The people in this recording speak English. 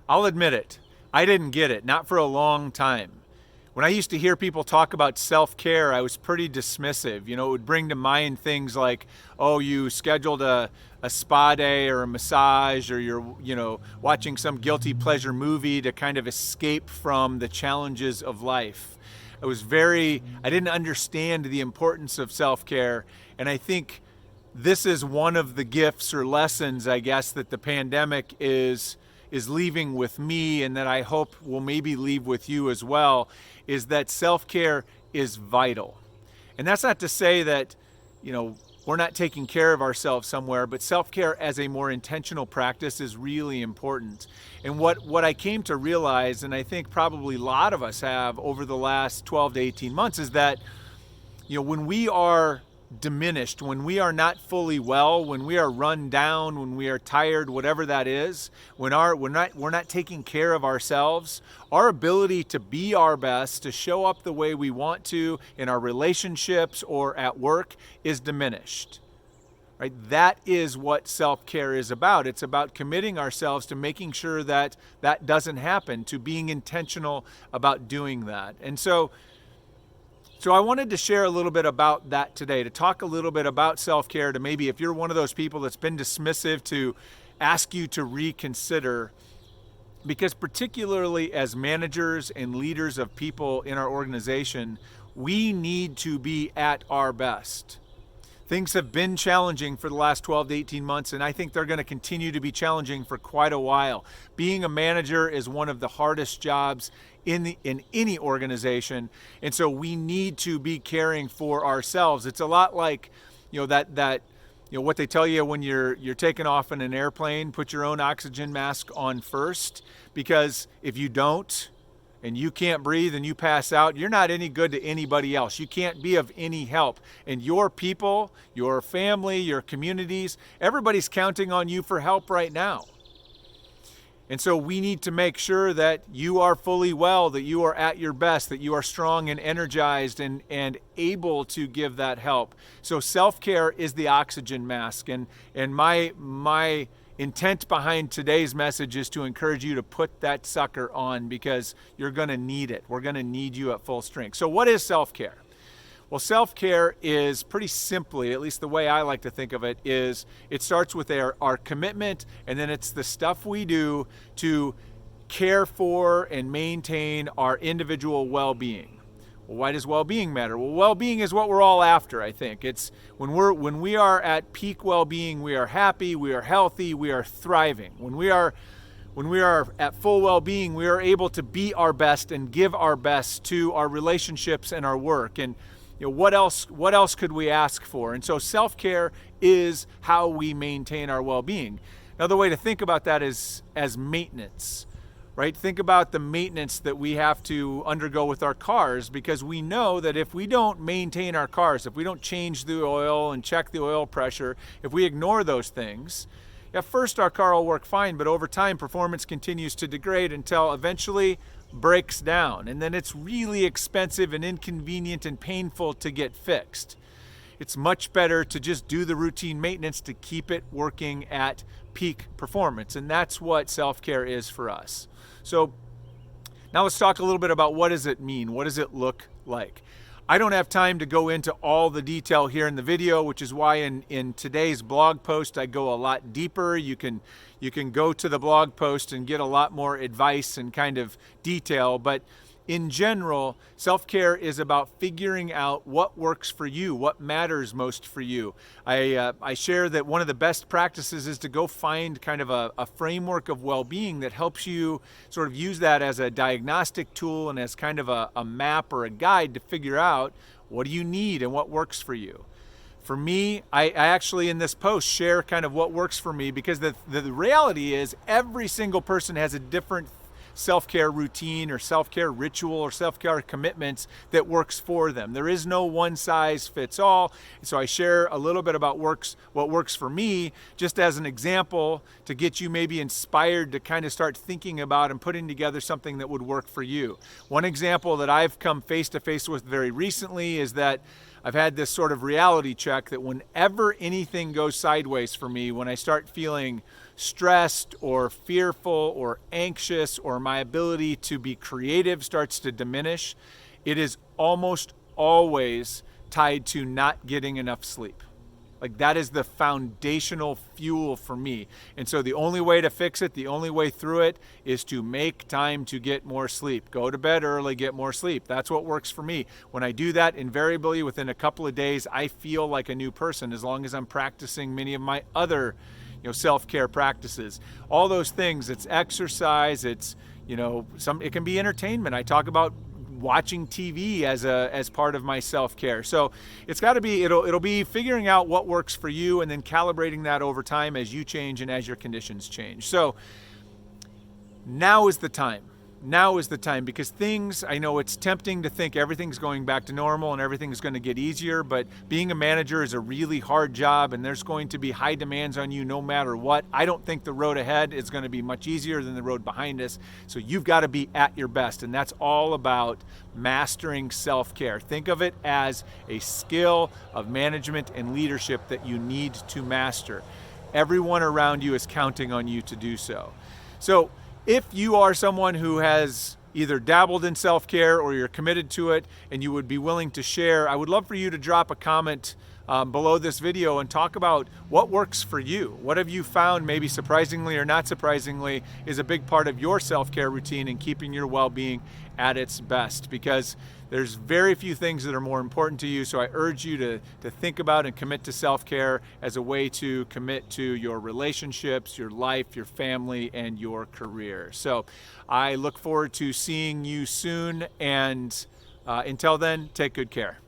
I'll admit it, I didn't get it, not for a long time. When I used to hear people talk about self-care, I was pretty dismissive. It would bring to mind things like, oh, you scheduled a spa day or a massage, or you're, watching some guilty pleasure movie to kind of escape from the challenges of life. I didn't understand the importance of self-care. And I think this is one of the gifts or lessons, I guess, that the pandemic is leaving with me, and that I hope will maybe leave with you as well, is that self-care is vital. And that's not to say that, we're not taking care of ourselves somewhere, but self-care as a more intentional practice is really important. And what I came to realize, and I think probably a lot of us have over the last 12 to 18 months, is that, when we are diminished, when we are not fully well, when we are run down, when we are tired, whatever that is, when we're not taking care of ourselves, our ability to be our best, to show up the way we want to in our relationships or at work is diminished. Right? That is what self-care is about. It's about committing ourselves to making sure that that doesn't happen, to being intentional about doing that. And so I wanted to share a little bit about that today, to talk a little bit about self-care, to maybe, if you're one of those people that's been dismissive, to ask you to reconsider, because particularly as managers and leaders of people in our organization, we need to be at our best. Things have been challenging for the last 12 to 18 months, and I think they're going to continue to be challenging for quite a while. Being a manager is one of the hardest jobs in any organization, and so we need to be caring for ourselves. It's a lot like, what they tell you when you're taking off in an airplane: put your own oxygen mask on first, because if you don't, and you can't breathe and you pass out, you're not any good to anybody else. You can't be of any help. And your people, your family, your communities, everybody's counting on you for help right now. And so we need to make sure that you are fully well, that you are at your best, that you are strong and energized and able to give that help. So self-care is the oxygen mask. And my intent behind today's message is to encourage you to put that sucker on, because you're going to need it. We're going to need you at full strength. So what is self-care? Well, self-care is, pretty simply, at least the way I like to think of it, is it starts with our commitment, and then it's the stuff we do to care for and maintain our individual well-being. Well, why does well-being matter? Well, well-being is what we're all after, I think. It's when we are at peak well-being, we are happy, we are healthy, we are thriving. When we are at full well-being, we are able to be our best and give our best to our relationships and our work. And what else could we ask for? And so self-care is how we maintain our well-being. Another way to think about that is as maintenance, right? Think about the maintenance that we have to undergo with our cars, because we know that if we don't maintain our cars, if we don't change the oil and check the oil pressure, if we ignore those things, at first our car will work fine, but over time performance continues to degrade until eventually breaks down, and then it's really expensive and inconvenient and painful to get fixed. It's much better to just do the routine maintenance to keep it working at peak performance, and that's what self-care is for us. So now let's talk a little bit about, what does it mean? What does it look like? I don't have time to go into all the detail here in the video, which is why in today's blog post I go a lot deeper. You can go to the blog post and get a lot more advice and kind of detail. But in general, self-care is about figuring out what works for you, what matters most for you. I share that one of the best practices is to go find kind of a framework of well-being that helps you sort of use that as a diagnostic tool and as kind of a map or a guide to figure out what do you need and what works for you. For me, I actually in this post share kind of what works for me, because the reality is every single person has a different self-care routine or self-care ritual or self-care commitments that works for them. There is no one size fits all. So I share a little bit about what works for me, just as an example to get you maybe inspired to kind of start thinking about and putting together something that would work for you. One example that I've come face to face with very recently is that I've had this sort of reality check that whenever anything goes sideways for me, when I start feeling stressed or fearful or anxious, or my ability to be creative starts to diminish, it is almost always tied to not getting enough sleep. Like, that is the foundational fuel for me. And so the only way to fix it, the only way through it, is to make time to get more sleep. Go to bed early, get more sleep. That's what works for me. When I do that, invariably within a couple of days, I feel like a new person, as long as I'm practicing many of my other self-care practices. All those things, it's exercise, it's it can be entertainment. I talk about watching TV as part of my self-care. So it's got to be, it'll be figuring out what works for you and then calibrating that over time as you change and as your conditions change. So now is the time. Now is the time, because I know it's tempting to think everything's going back to normal and everything's going to get easier, but being a manager is a really hard job and there's going to be high demands on you no matter what. I don't think the road ahead is going to be much easier than the road behind us. So you've got to be at your best, and that's all about mastering self-care. Think of it as a skill of management and leadership that you need to master. Everyone around you is counting on you to do so. So if you are someone who has either dabbled in self-care or you're committed to it and you would be willing to share, I would love for you to drop a comment below this video and talk about what works for you. What have you found, maybe surprisingly or not surprisingly, is a big part of your self-care routine and keeping your well-being at its best? Because there's very few things that are more important to you, so I urge you to think about and commit to self-care as a way to commit to your relationships, your life, your family, and your career. So I look forward to seeing you soon, and until then, take good care.